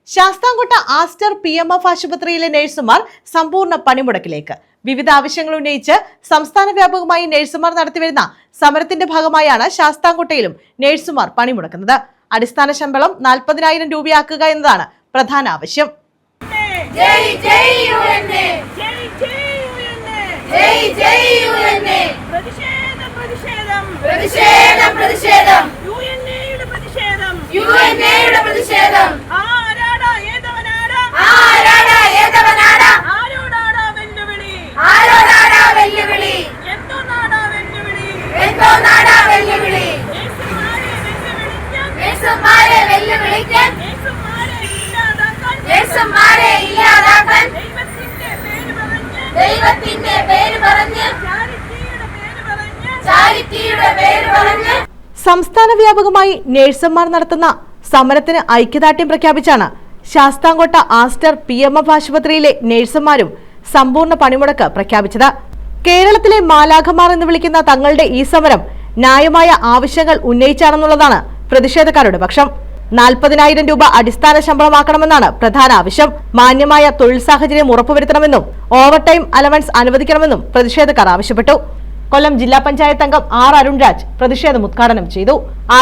Sasthamkotta Aster PMF ആശുപത്രിയിലെ നഴ്സുമാർ സമ്പൂർണ്ണ പണിമുടക്കിലേക്ക്. വിവിധ ആവശ്യങ്ങൾ ഉന്നയിച്ച് സംസ്ഥാന വ്യാപകമായി നഴ്സുമാർ നടത്തിവരുന്ന സമരത്തിന്റെ ഭാഗമായാണ് ശാസ്താംകോട്ടയിലും നഴ്സുമാർ പണിമുടക്കുന്നത്. അടിസ്ഥാന ശമ്പളം 40,000 രൂപയാക്കുക എന്നതാണ് പ്രധാന ആവശ്യം. സംസ്ഥാന വ്യാപകമായി നഴ്സുമാർ നടത്തുന്ന സമരത്തിന് ഐക്യദാർഢ്യം പ്രഖ്യാപിച്ചാണ് ശാസ്താംകോട്ട ആസ്റ്റർ PMF ആശുപത്രിയിലെ നഴ്സുമാരും സമ്പൂർണ്ണ പണിമുടക്ക് പ്രഖ്യാപിച്ചത്. കേരളത്തിലെ മാലാഖമാർ എന്ന് വിളിക്കുന്ന തങ്ങളുടെ ഈ സമരം ന്യായമായ ആവശ്യങ്ങൾ ഉന്നയിച്ചാണെന്നുള്ളതാണ് പ്രതിഷേധക്കാരുടെ പക്ഷം. 40,000 രൂപ അടിസ്ഥാന ശമ്പളമാക്കണമെന്നാണ് പ്രധാന ആവശ്യം. മാന്യമായ തൊഴിൽ സാഹചര്യം ഉറപ്പുവരുത്തണമെന്നും ഓവർടൈം അലവൻസ് അനുവദിക്കണമെന്നും പ്രതിഷേധക്കാർ ആവശ്യപ്പെട്ടു. കൊല്ലം ജില്ലാ പഞ്ചായത്ത് അംഗം R. അരുൺരാജ് പ്രതിഷേധം ഉദ്ഘാടനം ചെയ്തു.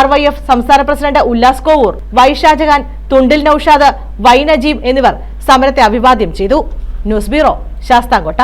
RYF സംസ്ഥാന president Ullas Kovoor, Y. Shajahan, Thundil Noushad, Y. Najeem എന്നിവർ സമരത്തെ അഭിവാദ്യം ചെയ്തു. News bureau, Sasthamkotta.